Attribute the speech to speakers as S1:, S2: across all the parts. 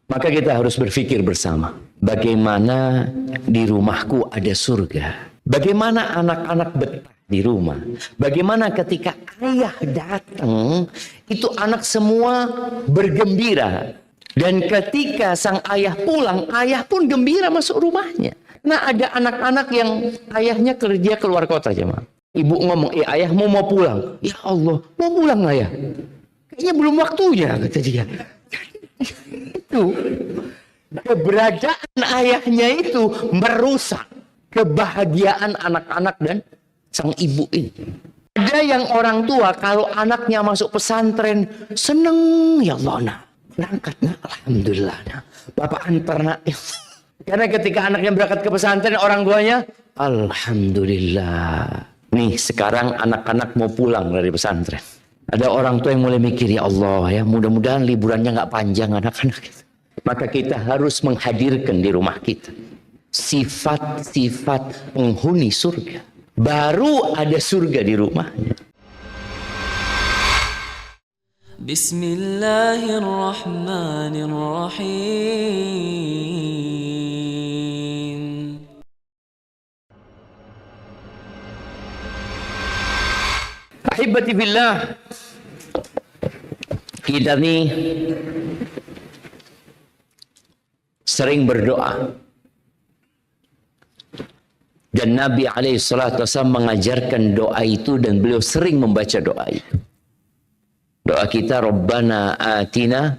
S1: Maka kita harus berpikir bersama, bagaimana di rumahku ada surga? Bagaimana anak-anak betah di rumah? Bagaimana ketika ayah datang, itu anak semua bergembira. Dan ketika sang ayah pulang, ayah pun gembira masuk rumahnya. Nah, ada anak-anak yang ayahnya kerja keluar kota, jemaah. Ibu ngomong, ayahmu mau pulang. Ya Allah, mau pulang ayah? Kayaknya belum waktunya, kata dia. Itu keberadaan ayahnya itu merusak kebahagiaan anak-anak dan sang ibu ini. Ada yang orang tua kalau anaknya masuk pesantren seneng, ya Allah, nah berangkat, nah alhamdulillah, nah bapak antar nak. Karena ketika anaknya berangkat ke pesantren, orang tuanya alhamdulillah. Nih sekarang anak-anak mau pulang dari pesantren. Ada orang tua yang mulai mikir, ya Allah ya, mudah-mudahan liburannya nggak panjang anak-anak. Maka kita harus menghadirkan di rumah kita sifat-sifat penghuni surga. Baru ada surga di rumahnya.
S2: Bismillahirrahmanirrahim.
S1: Ahibati billah, kita nih sering berdoa. Dan Nabi SAW mengajarkan doa itu dan beliau sering membaca doa itu. Doa kita, Rabbana atina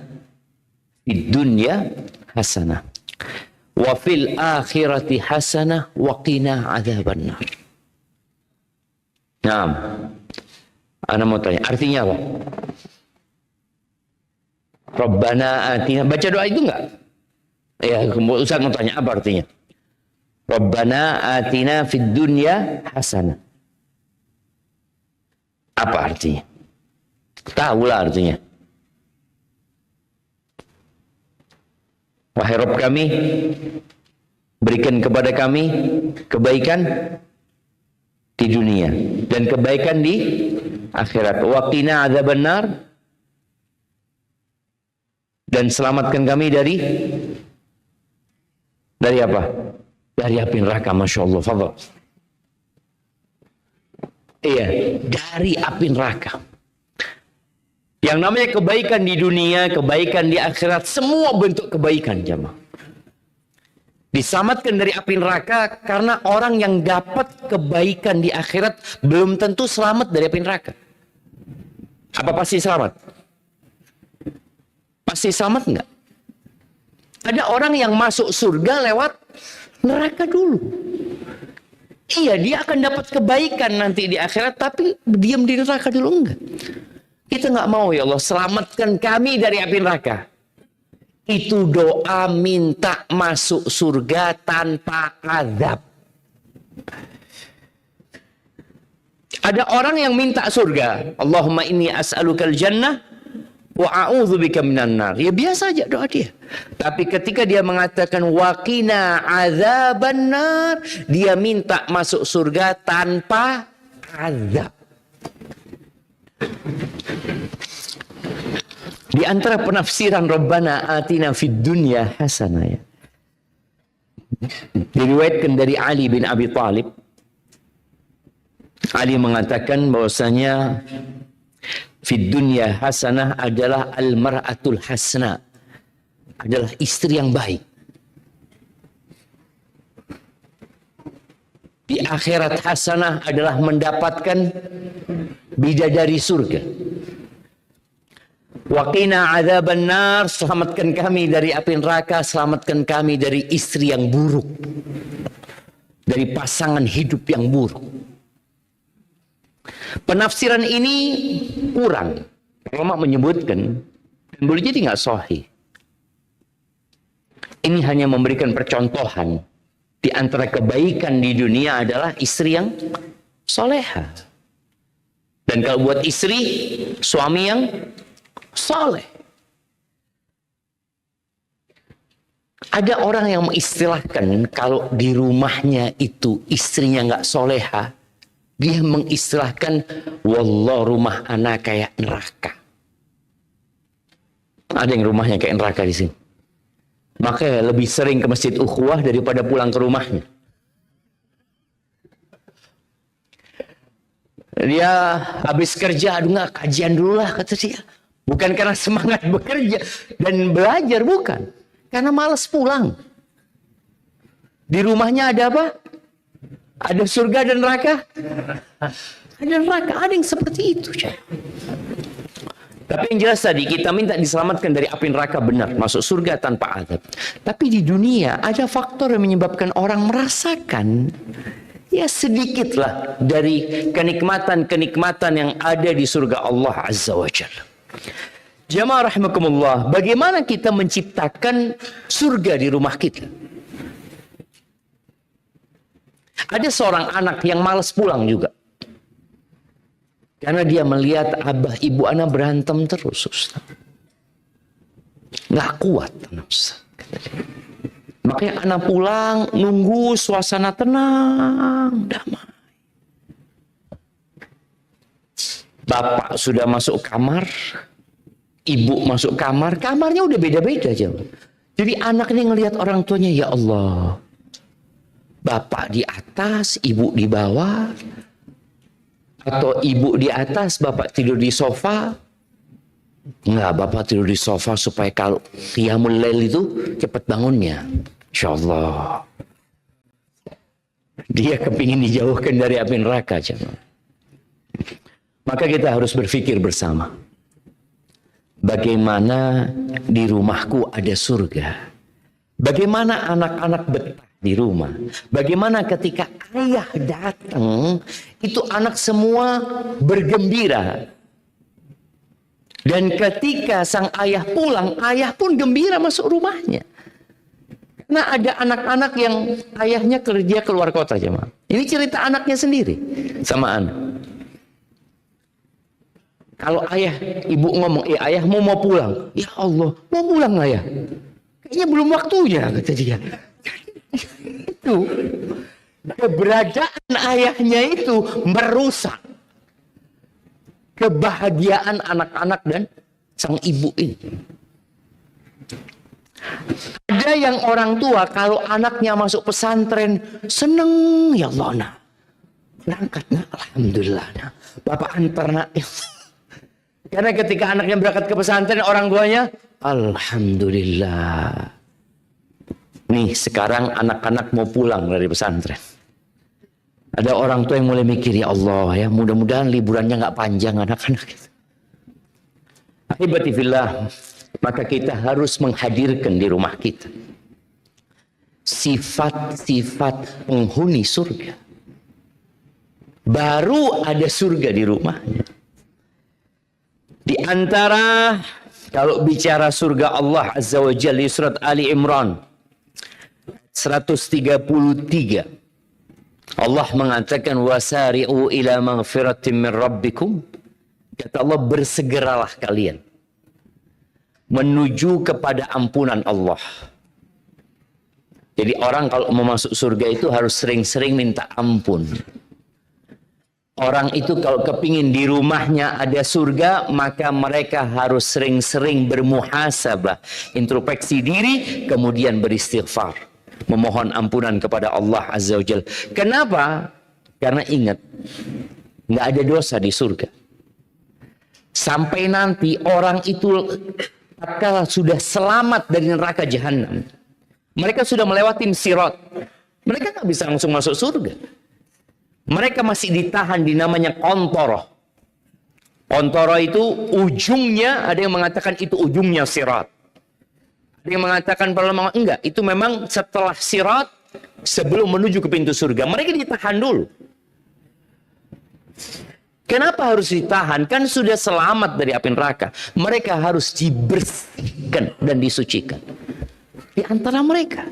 S1: fid dunya hasanah wa fil akhirati hasanah wa qina adzabannar. Nah, ana mau tanya, artinya apa? Rabbana atina, baca doa itu enggak? Ya, Ustaz mau tanya, apa artinya? Rabbana atina fid dunya hasanah. Apa artinya? Tahulah artinya. Wahai Rabb kami, berikan kepada kami kebaikan di dunia dan kebaikan di akhirat. Wa qina adzabannar, dan selamatkan kami dari apa? Dari api neraka. Masya Allah, fadhal. Iya, dari api neraka. Yang namanya kebaikan di dunia, kebaikan di akhirat, semua bentuk kebaikan, jemaah. Diselamatkan dari api neraka karena orang yang dapat kebaikan di akhirat belum tentu selamat dari api neraka. Apa pasti selamat? Pasti selamat enggak? Ada orang yang masuk surga lewat neraka dulu. Iya, dia akan dapat kebaikan nanti di akhirat, tapi diam di neraka dulu enggak. Kita enggak mau, ya Allah, selamatkan kami dari api neraka. Itu doa minta masuk surga tanpa azab. Ada orang yang minta surga, Allahumma inni as'alukal jannah wa a'udzubika minan nar. Ya biasa aja doa dia. Tapi ketika dia mengatakan waqina adzabannar, dia minta masuk surga tanpa azab. Di antara penafsiran Rabbana atina fid dunya hasanah, ya, diriwayatkan dari Ali bin Abi Thalib. Ali mengatakan bahwasanya fid dunya hasanah adalah al-mar'atul hasana, adalah istri yang baik. Di akhirat hasanah adalah mendapatkan bidadari surga. Waqina adzabannar, selamatkan kami dari api neraka, selamatkan kami dari istri yang buruk, dari pasangan hidup yang buruk. Penafsiran ini kurang. Ulama menyebutkan dan boleh jadi nggak sahih. Ini hanya memberikan percontohan. Di antara kebaikan di dunia adalah istri yang soleha. Dan kalau buat istri, suami yang soleh. Ada orang yang mengistilahkan kalau di rumahnya itu istrinya nggak soleha, dia mengistilahkan wallah rumah anak kayak neraka. Ada yang rumahnya kayak neraka di sini. Makanya lebih sering ke masjid ukhuwah daripada pulang ke rumahnya. Dia habis kerja, aduh nggak, kajian dulu lah, kata dia. Bukan karena semangat bekerja dan belajar, bukan. Karena malas pulang. Di rumahnya ada apa? Ada surga dan neraka? Ada neraka, ada yang seperti itu. Tapi yang jelas tadi, kita minta diselamatkan dari api neraka, benar. Masuk surga tanpa azab. Tapi di dunia ada faktor yang menyebabkan orang merasakan ya sedikitlah dari kenikmatan-kenikmatan yang ada di surga Allah Azza wa Jalla. Jamaah rahimakumullah, bagaimana kita menciptakan surga di rumah kita? Ada seorang anak yang malas pulang juga. Karena dia melihat abah ibu anak berantem terus, Ustaz. Nggak kuat, Ustaz. Makanya anak pulang, nunggu suasana tenang, damai. Bapak sudah masuk kamar, ibu masuk kamar, kamarnya udah beda-beda aja. Jadi anak ini ngelihat orang tuanya, ya Allah. Bapak di atas, ibu di bawah. Atau ibu di atas, bapak tidur di sofa. Enggak, bapak tidur di sofa supaya kalau qiyamul lail itu cepat bangunnya. Insya Allah. Dia kepingin dijauhkan dari api neraka. Maka kita harus berpikir bersama. Bagaimana di rumahku ada surga? Bagaimana anak-anak betah di rumah? Bagaimana ketika ayah datang, itu anak semua bergembira. Dan ketika sang ayah pulang, ayah pun gembira masuk rumahnya. Nah, ada anak-anak yang ayahnya kerja keluar kota, jemaah. Ini cerita anaknya sendiri sama anak. Kalau ayah, ibu ngomong, ayahmu mau pulang. Ya Allah, mau pulang ayah? Kayaknya belum waktunya, kata dia. Itu keberadaan ayahnya itu merusak kebahagiaan anak-anak dan sang ibu ini. Ada yang orang tua kalau anaknya masuk pesantren seneng, ya Allah, nah berangkat, nah alhamdulillah, nah bapak antar nak. Karena ketika anaknya berangkat ke pesantren, orang tuanya alhamdulillah. Nih sekarang anak-anak mau pulang dari pesantren. Ada orang tua yang mulai mikir, ya Allah ya, mudah-mudahan liburannya nggak panjang anak-anak. Ahibati fillah, maka kita harus menghadirkan di rumah kita sifat-sifat penghuni surga. Baru ada surga di rumahnya. Di antara kalau bicara surga Allah Azza wa Jalla, surat Ali Imran 133, Allah mengatakan wasari'u ila maghfiratin min rabbikum. Kata Allah, bersegeralah kalian menuju kepada ampunan Allah. Jadi orang kalau mau masuk surga itu harus sering-sering minta ampun. Orang itu kalau kepingin di rumahnya ada surga, maka mereka harus sering-sering bermuhasabah, introspeksi diri, kemudian beristighfar, memohon ampunan kepada Allah Azza wa Jalla. Kenapa? Karena ingat, nggak ada dosa di surga. Sampai nanti orang itu tatkala sudah selamat dari neraka jahanam, mereka sudah melewati sirat, mereka nggak bisa langsung masuk surga. Mereka masih ditahan di namanya kontoroh. Kontoroh itu ujungnya, ada yang mengatakan itu ujungnya sirat. Ada yang mengatakan enggak, itu memang setelah sirat, sebelum menuju ke pintu surga. Mereka ditahan dulu. Kenapa harus ditahan? Kan sudah selamat dari api neraka. Mereka harus dibersihkan dan disucikan. Di antara mereka.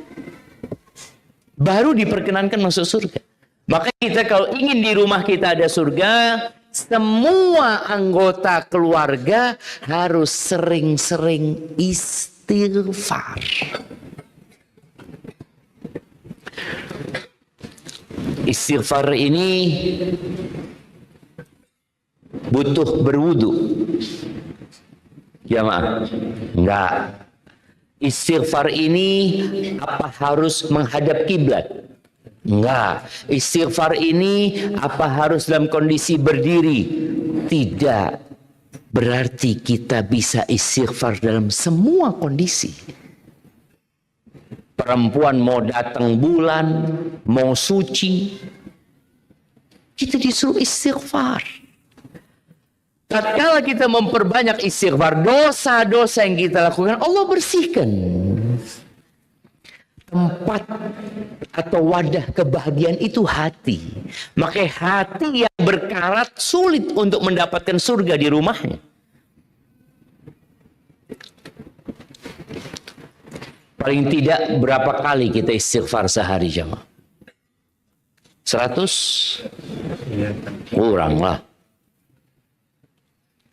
S1: Baru diperkenankan masuk surga. Maka kita kalau ingin di rumah kita ada surga, semua anggota keluarga harus sering-sering istighfar. Istighfar ini butuh berwudu. Jamaah, enggak. Istighfar ini apa harus menghadap kiblat? Enggak. Istighfar ini apa harus dalam kondisi berdiri? Tidak. Berarti kita bisa istighfar dalam semua kondisi. Perempuan mau datang bulan, mau suci, kita disuruh istighfar. Tatkala kita memperbanyak istighfar, dosa-dosa yang kita lakukan Allah bersihkan. Tempat atau wadah kebahagiaan itu hati. Maka hati yang berkarat sulit untuk mendapatkan surga di rumahnya. Paling tidak berapa kali kita istighfar sehari, jemaah? 100? Kurang lah.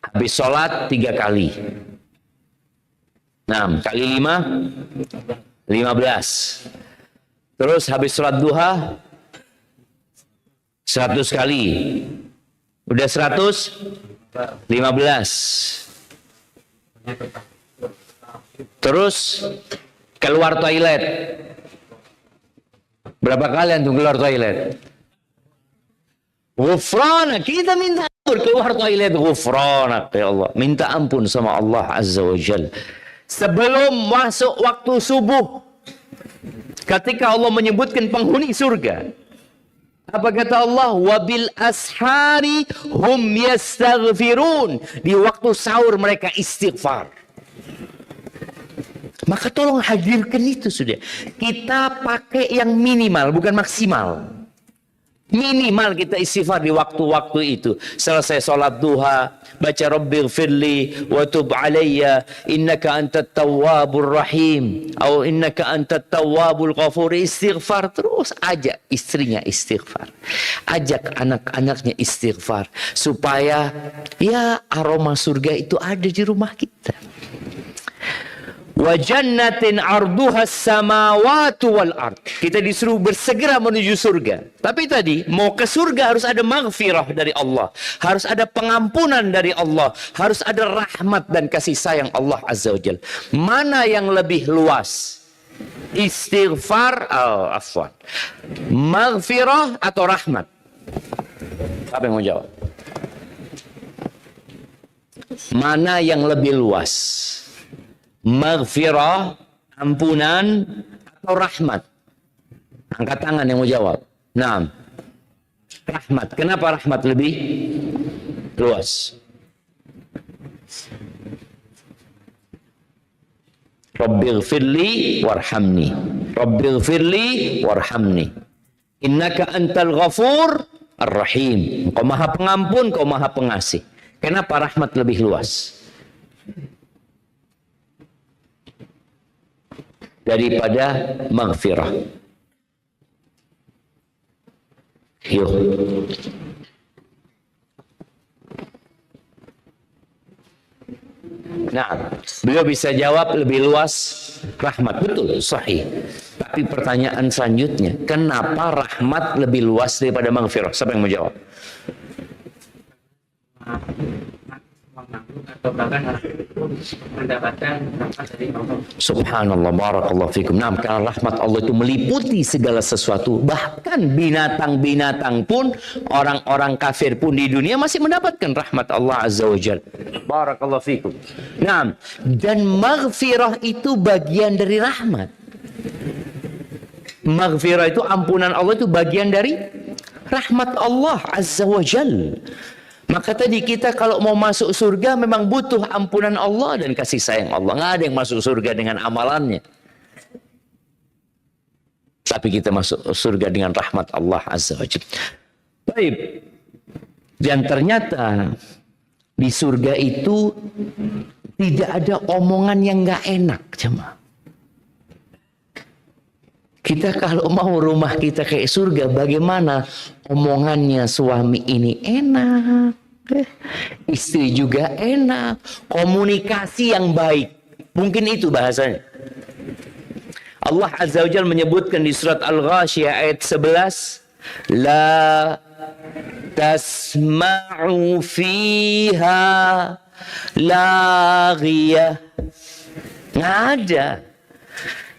S1: Habis sholat 3 kali. 6 kali 5, 15. Terus habis sholat duha 100 kali. Udah 100? 15. Terus keluar toilet. Berapa kali antum keluar toilet? Ghufranak, kita minta ampun keluar toilet, ghufranak ya Allah. Minta ampun sama Allah Azza wa Jalla. Sebelum masuk waktu subuh, ketika Allah menyebutkan penghuni surga, apa kata Allah? Wabil ashari hum yastaghfirun. Di waktu sahur mereka istighfar. Maka tolong hadirkan itu sudah. Kita pakai yang minimal, bukan maksimal. Minimal kita istighfar di waktu-waktu itu. Selesai sholat duha, baca Rabbighfirli wa tub alayya innaka antat tawwabur rahim atau innaka antat tawwabul ghafur. Istighfar terus, ajak istrinya istighfar, ajak anak-anaknya istighfar, supaya ya aroma surga itu ada di rumah kita. Wa jannatin arduha samawati wal ard. Kita disuruh bersegera menuju surga. Tapi tadi mau ke surga harus ada maghfirah dari Allah, harus ada pengampunan dari Allah, harus ada rahmat dan kasih sayang Allah Azza wa Jalla. Mana yang lebih luas? Istighfar, afwan, maghfirah atau rahmat? Siapa yang mau jawab? Mana yang lebih luas? Maghfirah, ampunan, atau rahmat? Angkat tangan yang mau jawab. Naam. Rahmat. Kenapa rahmat lebih luas? Rabbighfirli warhamni. Rabbighfirli warhamni. Innaka antal ghafur ar-rahim. Kau maha pengampun, kau maha pengasih. Kenapa rahmat lebih luas daripada maghfirah? Yuk. Nah, beliau bisa jawab lebih luas rahmat. Betul, sahih. Tapi pertanyaan selanjutnya, kenapa rahmat lebih luas daripada maghfirah? Siapa yang mau jawab? Atau bahkan mendapatkan rahmat dari Allah. Subhanallah, barakallahu fikum. Nah, karena rahmat Allah itu meliputi segala sesuatu, bahkan binatang-binatang pun, orang-orang kafir pun di dunia masih mendapatkan rahmat Allah Azza wa Jalla. Barakallahu fikum. Nah, dan maghfirah itu bagian dari rahmat. Maghfirah itu, ampunan Allah itu bagian dari rahmat Allah Azza wa Jalla. Maka tadi kita kalau mau masuk surga memang butuh ampunan Allah dan kasih sayang Allah. Nggak ada yang masuk surga dengan amalannya. Tapi kita masuk surga dengan rahmat Allah Azza wa Jalla. Baik. Dan ternyata di surga itu tidak ada omongan yang nggak enak, jemaah. Kita kalau mau rumah kita kayak surga, bagaimana omongannya suami ini enak, istri juga enak, komunikasi yang baik. Mungkin itu bahasanya. Allah Azza wa Jalla menyebutkan di surat Al-Ghashiyah ayat 11, La tasma'u fiha laghiyah. Nggak ada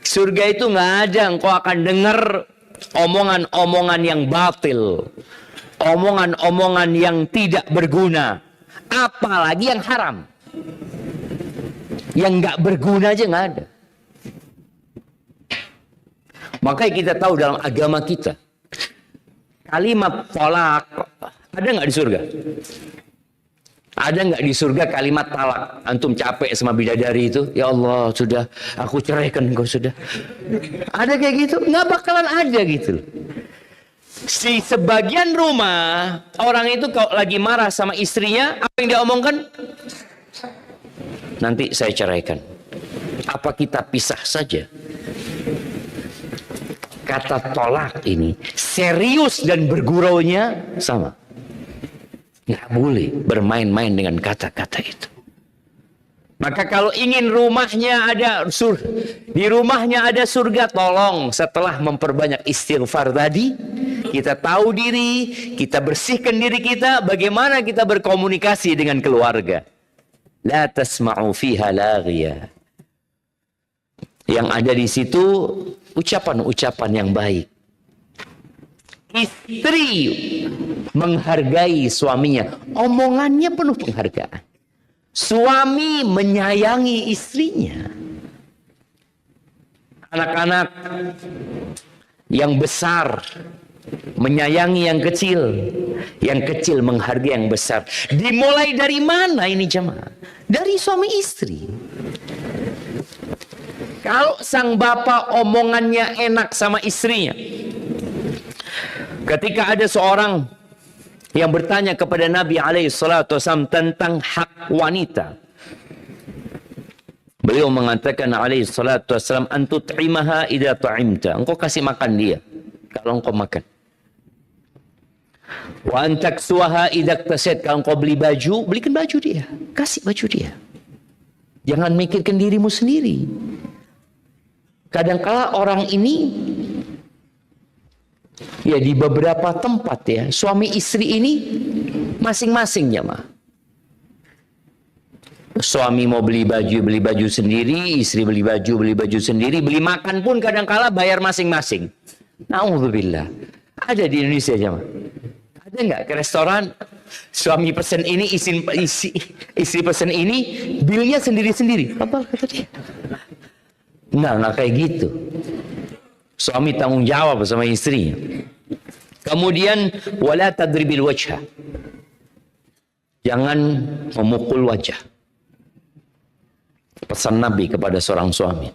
S1: Surga itu nggak ada engkau akan dengar omongan-omongan yang batil, omongan-omongan yang tidak berguna, apalagi yang haram. Yang nggak berguna aja nggak ada. Makanya kita tahu dalam agama kita, kalimat tolak ada nggak di surga? Ada nggak di surga kalimat talak? Antum capek sama bidadari itu, ya Allah sudah aku ceraikan kau sudah. Ada kayak gitu? Nggak bakalan ada gitu. Si sebagian rumah orang itu kalau lagi marah sama istrinya, apa yang dia omongkan? Nanti saya ceraikan. Apa kita pisah saja? Kata tolak ini serius dan berguraunya sama. Nggak boleh bermain-main dengan kata-kata itu. Maka kalau ingin rumahnya ada di rumahnya ada surga, tolong setelah memperbanyak istighfar tadi, kita tahu diri, kita bersihkan diri kita, bagaimana kita berkomunikasi dengan keluarga. La tasma'u fiha laghiya. Yang ada di situ ucapan-ucapan yang baik. Istri menghargai suaminya, omongannya penuh penghargaan. Suami menyayangi istrinya. Anak-anak yang besar menyayangi yang kecil menghargai yang besar. Dimulai dari mana ini jemaah? Dari suami istri. Kalau sang bapak omongannya enak sama istrinya, ketika ada seorang yang bertanya kepada Nabi SAW tentang hak wanita, beliau mengatakan SAW, antut'imaha idza ta'imta, engkau kasih makan dia kalau engkau makan. Wa antaksuha idza iktasaid, kalau engkau beli baju, belikan baju dia, kasih baju dia. Jangan mikirkan dirimu sendiri. Kadangkala orang ini ya di beberapa tempat ya, suami istri ini masing-masing ya mah. Suami mau beli baju sendiri, istri beli baju sendiri, beli makan pun kadangkala bayar masing-masing. Nauzubillah. Ada di Indonesia aja mah. Ada nggak ke restoran, suami pesen ini, istri pesen ini, bilnya sendiri-sendiri. Apa kata dia? Nggak kayak gitu. Suami tanggung jawab sama istrinya. Kemudian wala tadribil wajha. Jangan memukul wajah. Pesan Nabi kepada seorang suami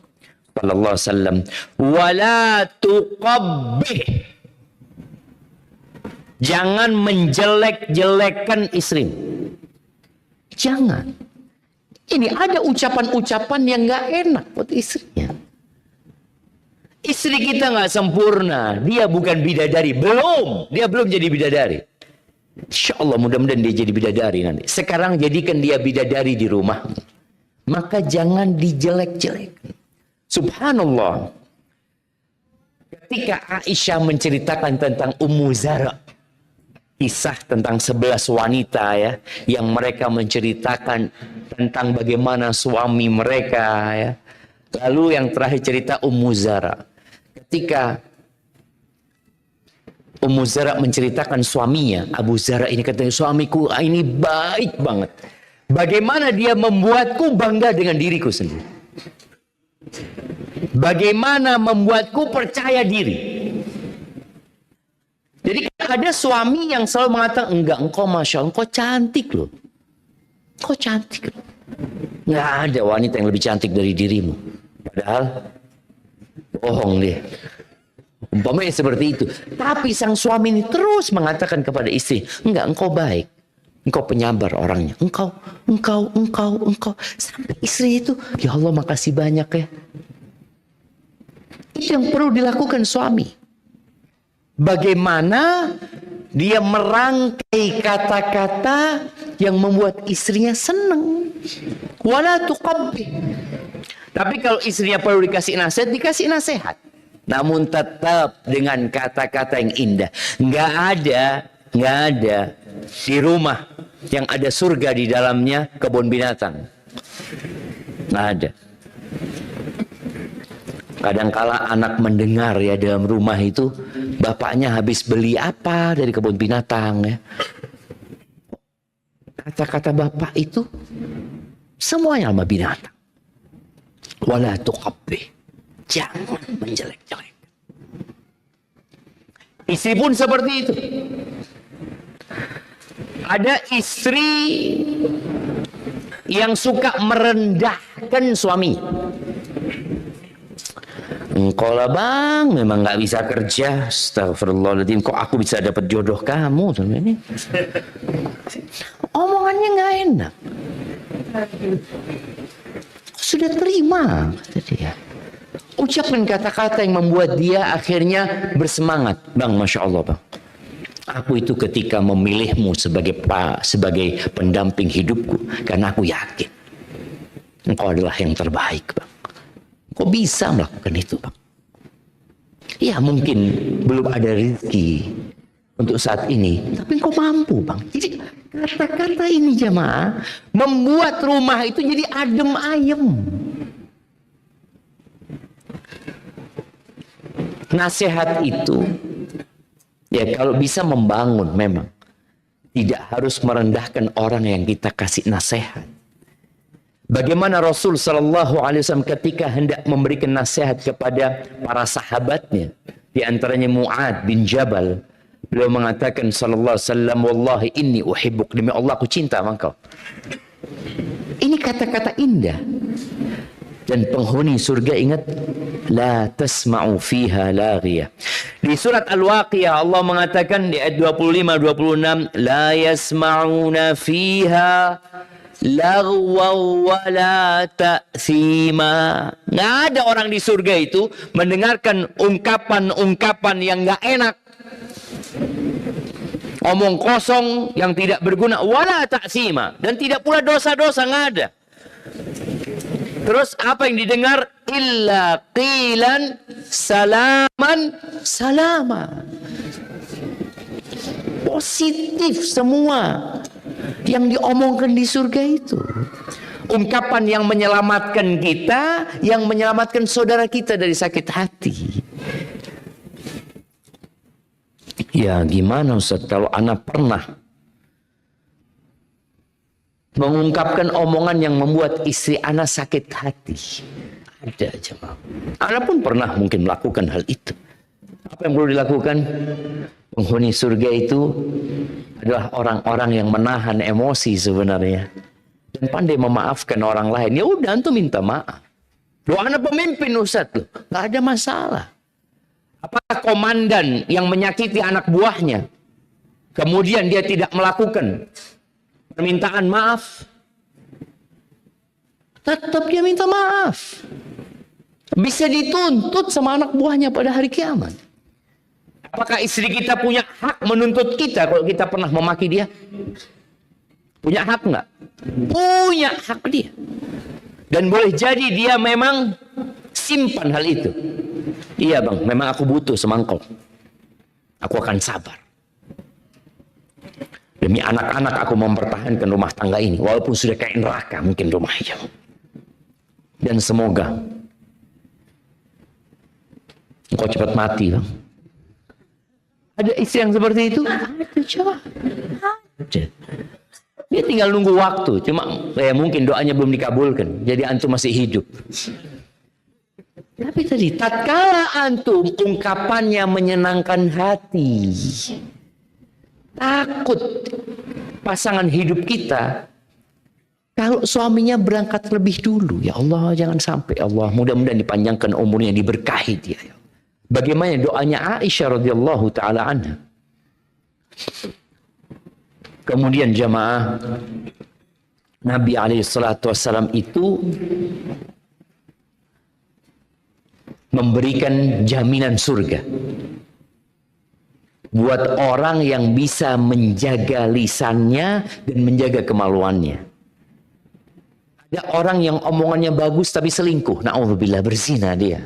S1: sallallahu alaihi wasallam, wala tuqabbih. Jangan menjelek-jelekkan istri. Jangan. Ini ada ucapan-ucapan yang nggak enak buat istrinya. Istri kita nggak sempurna, dia bukan bidadari, dia belum jadi bidadari. Insya Allah mudah-mudahan dia jadi bidadari nanti. Sekarang jadikan dia bidadari di rumah, maka jangan dijelek-jelekkan. Subhanallah. Ketika Aisyah menceritakan tentang Ummu Zara, kisah tentang 11 wanita ya, yang mereka menceritakan tentang bagaimana suami mereka ya. Lalu yang terakhir cerita Ummu Zara. Ketika Ummu Zara menceritakan suaminya, Abu Zara ini katanya, suamiku ini baik banget. Bagaimana dia membuatku bangga dengan diriku sendiri. Bagaimana membuatku percaya diri. Jadi ada suami yang selalu mengatakan, enggak, engkau Masya Allah, engkau cantik loh. Engkau cantik loh. Nggak ada wanita yang lebih cantik dari dirimu. Padahal bohong dia. Umpamanya seperti itu. Tapi sang suami ini terus mengatakan kepada istri, enggak, engkau baik. Engkau penyabar orangnya. Engkau. Sampai istri itu, ya Allah makasih banyak ya. Itu yang perlu dilakukan suami. Bagaimana dia merangkai kata-kata yang membuat istrinya senang. Wala tuqabbih. Tapi kalau istrinya perlu dikasih nasihat, dikasih nasihat. Namun tetap dengan kata-kata yang indah. Nggak ada di rumah yang ada surga di dalamnya kebun binatang. Nggak ada. Kadangkala anak mendengar ya dalam rumah itu bapaknya habis beli apa dari kebun binatang ya. Kata-kata bapak itu semuanya sama binatang. Wala tuqabbih. Jangan menjelek-jelek. Istri pun seperti itu. Ada istri yang suka merendahkan suami. Engkau lah bang, memang nggak bisa kerja. Astagfirullahaladzim, kok aku bisa dapat jodoh kamu? Ini omongannya nggak enak. Sudah terima, kata dia. Ucapkan kata-kata yang membuat dia akhirnya bersemangat. Bang, Masya Allah bang. Aku itu ketika memilihmu sebagai pendamping hidupku, karena aku yakin engkau adalah yang terbaik bang. Kok bisa melakukan itu bang? Ya mungkin belum ada rezeki untuk saat ini, tapi kok mampu bang. Jadi kata-kata ini jemaah membuat rumah itu jadi adem ayem. Nasihat itu ya kalau bisa membangun memang. Tidak harus merendahkan orang yang kita kasih nasihat. Bagaimana Rasul Sallallahu Alaihi Wasallam ketika hendak memberikan nasihat kepada para sahabatnya, di antaranya Mu'ad bin Jabal, beliau mengatakan Sallallahu Alaihi Wasallam, Wallahi inni uhibbuk, demi Allah aku cinta sama engkau. Ini kata-kata indah. Dan penghuni surga ingat, la tasma'u fiha laghiyah. Di surat Al-Waqiah Allah mengatakan di ayat 25-26, la yasma'una fiha laghwa wala ta'thima. Nggak ada orang di surga itu mendengarkan ungkapan-ungkapan yang nggak enak, omong kosong yang tidak berguna, wala ta'thima, dan tidak pula dosa-dosa, nggak ada. Terus apa yang didengar? Illa qilan salaman salama. Positif semua yang diomongkan di surga itu. Ungkapan yang menyelamatkan kita, yang menyelamatkan saudara kita dari sakit hati. Ya gimana Ustaz kalau anak pernah mengungkapkan omongan yang membuat istri anak sakit hati? Ada aja. Anak pun pernah mungkin melakukan hal itu. Apa yang perlu dilakukan? Penghuni surga itu adalah orang-orang yang menahan emosi sebenarnya dan pandai memaafkan orang lain. Ya udah, antum minta maaf. Lo anak pemimpin Ustaz loh, nggak ada masalah. Apakah komandan yang menyakiti anak buahnya kemudian dia tidak melakukan permintaan maaf? Tetap dia minta maaf. Bisa dituntut sama anak buahnya pada hari kiamat. Apakah istri kita punya hak menuntut kita kalau kita pernah memaki dia? Punya hak nggak? Punya hak dia. Dan boleh jadi dia memang simpan hal itu. Iya bang, memang aku butuh sama engkau. Aku akan sabar. Demi anak-anak aku mempertahankan rumah tangga ini. Walaupun sudah kayak neraka mungkin rumahnya. Dan semoga engkau cepat mati bang. Ada istri yang seperti itu? Ada coba. Ada. Dia tinggal nunggu waktu. Cuma ya mungkin doanya belum dikabulkan. Jadi antum masih hidup. Tapi tadi tatkala antum ungkapannya menyenangkan hati, takut pasangan hidup kita kalau suaminya berangkat lebih dulu, ya Allah jangan sampai, Allah mudah-mudahan dipanjangkan umurnya, diberkahi dia. Bagaimana doanya Aisyah radhiyallahu taala anha. Kemudian jamaah, Nabi alaihi salatu wasallam itu memberikan jaminan surga buat orang yang bisa menjaga lisannya dan menjaga kemaluannya. Ada orang yang omongannya bagus tapi selingkuh, na'udzubillah, berzina dia.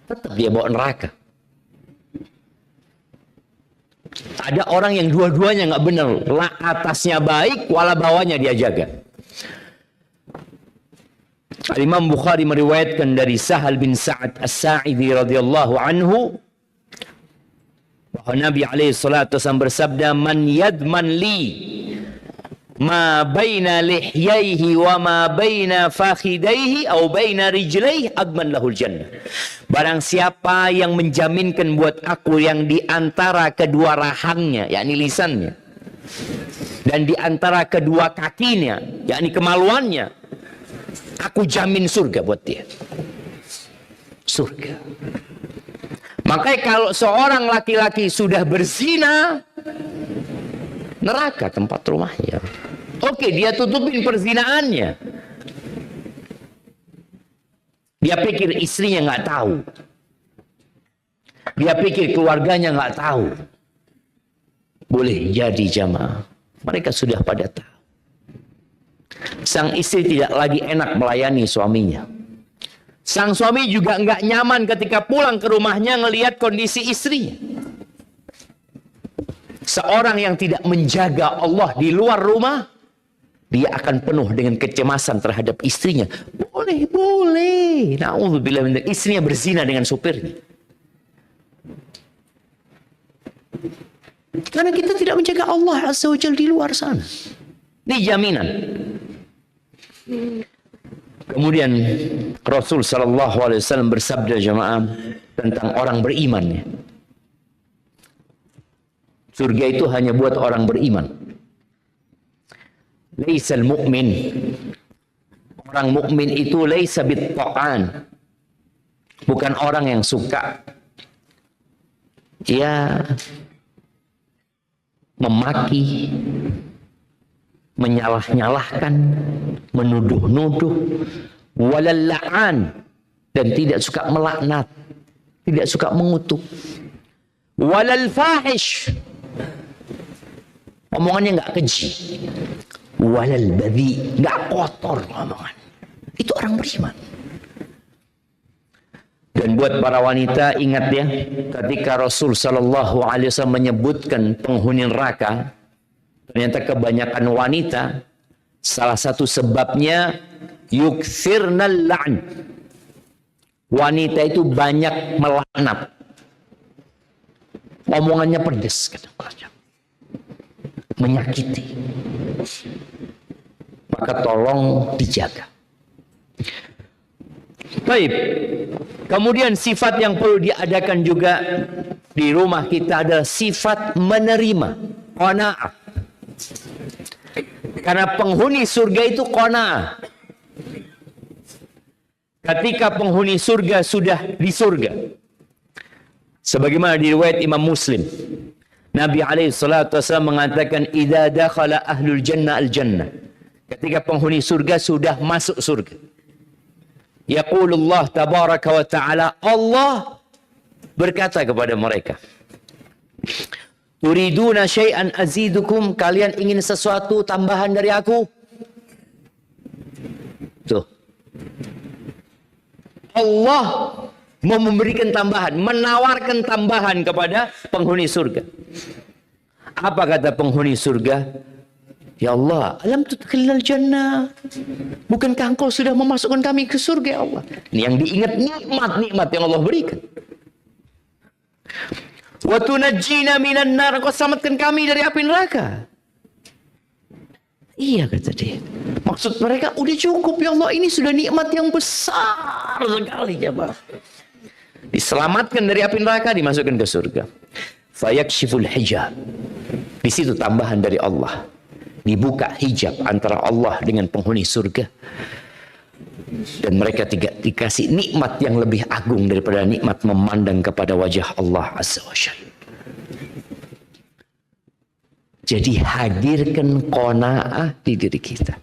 S1: Tetap dia bawa neraka. Ada orang yang dua-duanya nggak benar, atasnya baik, wala bawahnya dia jaga. Imam Bukhari meriwayatkan dari Sahal bin Sa'ad As-Sa'idi radhiyallahu anhu bahwa Nabi alaihi salatu wasallam bersabda, "Man yadman li ma baina lihyaihi wa ma baina fakhidaihi aw baina rijlaihi adman lahul jannah." Barang siapa yang menjaminkan buat aku yang di antara kedua rahangnya, yakni lisannya, dan di antara kedua kakinya, yakni kemaluannya, aku jamin surga buat dia. Surga. Makanya kalau seorang laki-laki sudah berzina, neraka tempat rumahnya. Oke, dia tutupin perzinaannya. Dia pikir istrinya nggak tahu. Dia pikir keluarganya nggak tahu. Boleh jadi jamaah, mereka sudah pada tahu. Sang istri tidak lagi enak melayani suaminya. Sang suami juga nggak nyaman ketika pulang ke rumahnya ngelihat kondisi istrinya. Seorang yang tidak menjaga Allah di luar rumah, dia akan penuh dengan kecemasan terhadap istrinya. Boleh. Na'udzubillah, istrinya berzina dengan supirnya. Karena kita tidak menjaga Allah Azza wa Jalla di luar sana. Ini jaminan. Kemudian Rasul sallallahu alaihi wasallam bersabda jemaah tentang orang beriman. Surga itu hanya buat orang beriman. Laisal mu'min, orang mukmin itu laisa bit-ta'an, bukan orang yang suka memaki, menyalah-nyalahkan, menuduh-nuduh, walal la'an, dan tidak suka melaknat, tidak suka mengutuk, walal fahish, omongannya nggak keji, walal badhi, nggak kotor omongan. Itu orang beriman. Dan buat para wanita, ingat ya, ketika Rasul sallallahu alaihi wasallam menyebutkan penghuni neraka, ternyata kebanyakan wanita, salah satu sebabnya yukthirnal la'n. Wanita itu banyak melaknat. Omongannya pedas, kadang-kadang menyakiti. Maka tolong dijaga. Baik. Kemudian sifat yang perlu diadakan juga di rumah kita adalah sifat menerima, qanaah. Karena penghuni surga itu qanaah. Ketika penghuni surga sudah di surga, sebagaimana diriwayat Imam Muslim, Nabi alaihi salatu wasallam mengatakan, "Idza dakhala ahlul jannah al-jannah." Ketika penghuni surga sudah masuk surga, yaqulullah tabaraka wa ta'ala, Allah berkata kepada mereka, "Turiduna syai'an azidukum?" Kalian ingin sesuatu tambahan dari aku? Tuh. Allah mau memberikan tambahan, menawarkan tambahan kepada penghuni surga. Apa kata penghuni surga? Ya Allah, alam tudkhilnal jannah. Bukankah engkau sudah memasukkan kami ke surga ya Allah? Ini yang diingat nikmat-nikmat yang Allah berikan. Wa tunajjina minan nar, engkau selamatkan kami dari api neraka. Iya kata dia. Maksud mereka udah cukup ya Allah, ini sudah nikmat yang besar sekali ya Pak. Diselamatkan dari api neraka, dimasukkan ke surga. Fayakshiful hijab. Di situ tambahan dari Allah. Dibuka hijab antara Allah dengan penghuni surga. Dan mereka dikasih nikmat yang lebih agung daripada nikmat memandang kepada wajah Allah Azza wa Jalla. Jadi hadirkan qanaah di diri kita.